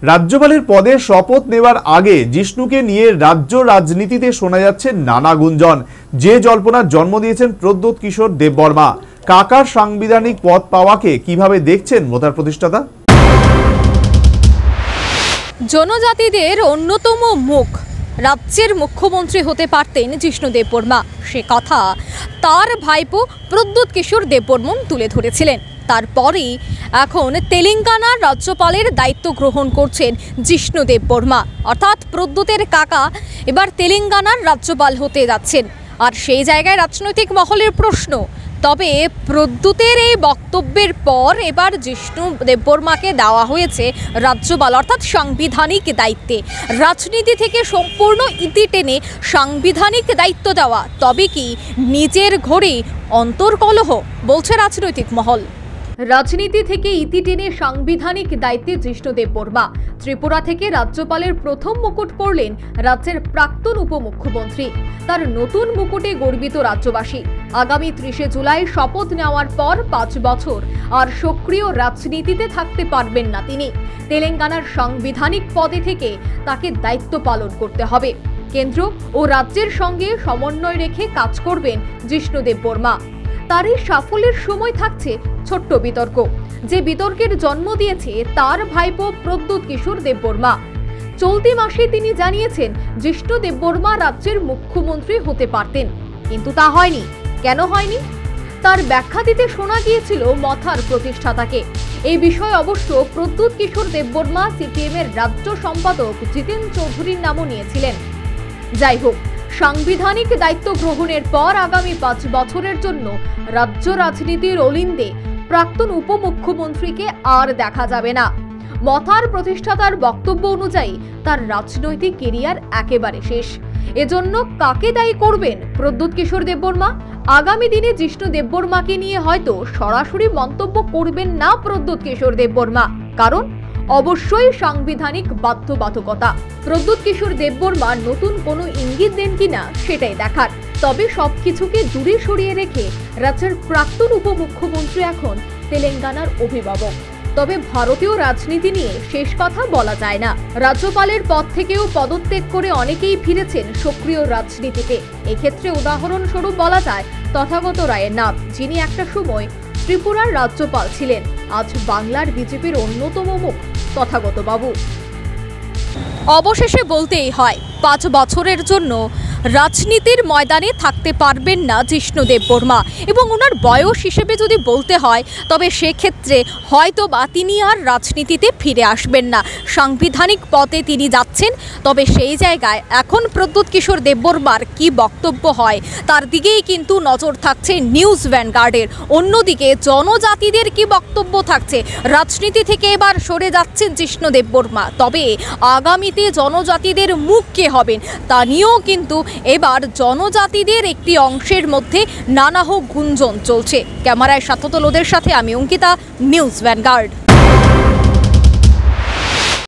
রাজ্যপালের পদে শপথ নেওয়ার আগে জিষ্ণুকে নিয়ে রাজ্য রাজনীতিতে শোনা যাচ্ছে নানা গুঞ্জন। যে জল্পনার জন্ম দিয়েছেন প্রদ্যোৎ কিশোর দেববর্মা। কাকার সাংবিধানিক পদ পাওয়াকে কিভাবে দেখছেন মোতার প্রতিষ্ঠাতা? জনজাতিদের অন্যতম মুখ, রাজ্যের মুখ্যমন্ত্রী হতে পারতেন জিষ্ণু দেববর্মা। সে কথা তার ভাইপো প্রদ্যোৎ কিশোর দেববর্মন তুলে ধরেছিলেন। তারপরেই এখন তেলেঙ্গানার রাজ্যপালের দায়িত্ব গ্রহণ করছেন জিষ্ণু দেববর্মা, অর্থাৎ প্রদ্যোতের কাকা এবার তেলেঙ্গানার রাজ্যপাল হতে যাচ্ছেন। আর সেই জায়গায় রাজনৈতিক মহলের প্রশ্ন, তবে প্রদ্যোতের এই বক্তব্যের পর এবার জিষ্ণু দেববর্মাকে দেওয়া হয়েছে রাজ্যপাল অর্থাৎ সাংবিধানিক দায়িত্বে। রাজনীতি থেকে সম্পূর্ণ ইতি টেনে সাংবিধানিক দায়িত্ব দেওয়া, তবে কি নিজের ঘরে অন্তর্কলহ, বলছে রাজনৈতিক মহল। রাজনীতি থেকে ইতি টেনে সাংবিধানিক দায়িত্বে জিষ্ণু দেববর্মা। ত্রিপুরা থেকে রাজ্যপালের প্রথম মুকুট পরলেন রাজ্যের প্রাক্তন উপমুখ্যমন্ত্রী। তার নতুন মুকুটে গর্বিত রাজ্যবাসী। আগামী 30শে জুলাই শপথ নেওয়ার পর 5 বছর আর সক্রিয় রাজনীতিতে থাকতে পারবেন না তিনি। তেলেঙ্গানার সাংবিধানিক পদে থেকে তাকে দায়িত্ব পালন করতে হবে। কেন্দ্র ও রাজ্যের সঙ্গে সমন্বয় রেখে কাজ করবেন জিষ্ণু দেববর্মা। তার এই সাফল্যের সময় থাকছে ছোট্ট বিতর্ক, যে বিতর্কের জন্ম দিয়েছে তার ভাইপো প্রদ্যোৎ কিশোর দেববর্মা। চলতি মাসে তিনি জানিয়েছেন জিষ্ণু দেববর্মা রাজ্যের মুখ্যমন্ত্রী হতে পারতেন, কিন্তু তা হয়নি। কেন হয়নি তার ব্যাখ্যা দিতে শোনা গিয়েছিল মথার প্রতিষ্ঠাতাকে। এই বিষয়ে অবশ্য প্রদ্যোৎ কিশোর দেববর্মা সিপিএম এর রাজ্য সম্পাদক জিতেন চৌধুরীর নামও নিয়েছিলেন। যাই হোক, সাংবিধানিক দায়িত্ব গ্রহণের পর আগামী 5 বছরের জন্য রাজ্য রাজনীতির অলিন্দে প্রাক্তন উপমুখ্যমন্ত্রীকে আর দেখা যাবে না। মথার প্রতিষ্ঠাতার বক্তব্য অনুযায়ী তার রাজনৈতিক কেরিয়ার একেবারে শেষ। এজন্য কাকে দায়ী করবেন প্রদ্যোৎ কিশোর দেববর্মা? আগামী দিনে জিষ্ণু দেববর্মাকে নিয়ে হয়তো সরাসরি মন্তব্য করবেন না প্রদ্যোৎ কিশোর দেববর্মা, কারণ অবশ্যই সাংবিধানিক বাধ্যবাধকতা। প্রদ্যোৎ কিশোর দেববর্মা নতুন কোনো ইঙ্গিত দেন কিনা সেটাই দেখার। তবে সবকিছুকে দূরে সরিয়ে রেখে রাজ্যের প্রাক্তন উপমুখ্যমন্ত্রী এখন তেলেঙ্গানার অভিভাবক। তবে ভারতীয় রাজনীতি নিয়ে শেষ কথা বলা যায় না। রাজ্যপালের পদ থেকেও পদত্যাগ করে অনেকেই ফিরেছেন সক্রিয় রাজনীতিতে। এক্ষেত্রে উদাহরণস্বরূপ বলা যায় তথাগত রায়ের নাম, যিনি একটা সময় ত্রিপুরার রাজ্যপাল ছিলেন। আজ বাংলার বিজেপির অন্যতম মুখ তথাগত বাবু। অবশেষে বলতেই হয় 5 বছরের জন্য রাজনীতির ময়দানে থাকতে পারবেন না জিষ্ণু দেববর্মা, এবং ওনার বয়স হিসেবে যদি বলতে হয় তবে সেক্ষেত্রে হয়তো বা তিনি আর রাজনীতিতে ফিরে আসবেন না। সাংবিধানিক পথে তিনি যাচ্ছেন, তবে সেই জায়গায় এখন প্রদ্যোৎ কিশোর দেববর্মার কি বক্তব্য হয় তার দিকেই কিন্তু নজর থাকছে নিউজ ভ্যানগার্ডের। অন্যদিকে জনজাতিদের কি বক্তব্য থাকছে? রাজনীতি থেকে এবার সরে যাচ্ছেন জিষ্ণু দেববর্মা, তবে আগামীতে জনজাতিদের মুখ কে হবেন তা নিয়েও কিন্তু এবার জনজাতিদের একটি অংশের মধ্যে নানা গুঞ্জন চলছে। ক্যামেরায় সাথতলোদের সাথে আমি অঙ্কিতা, নিউজ ভ্যানগার্ড।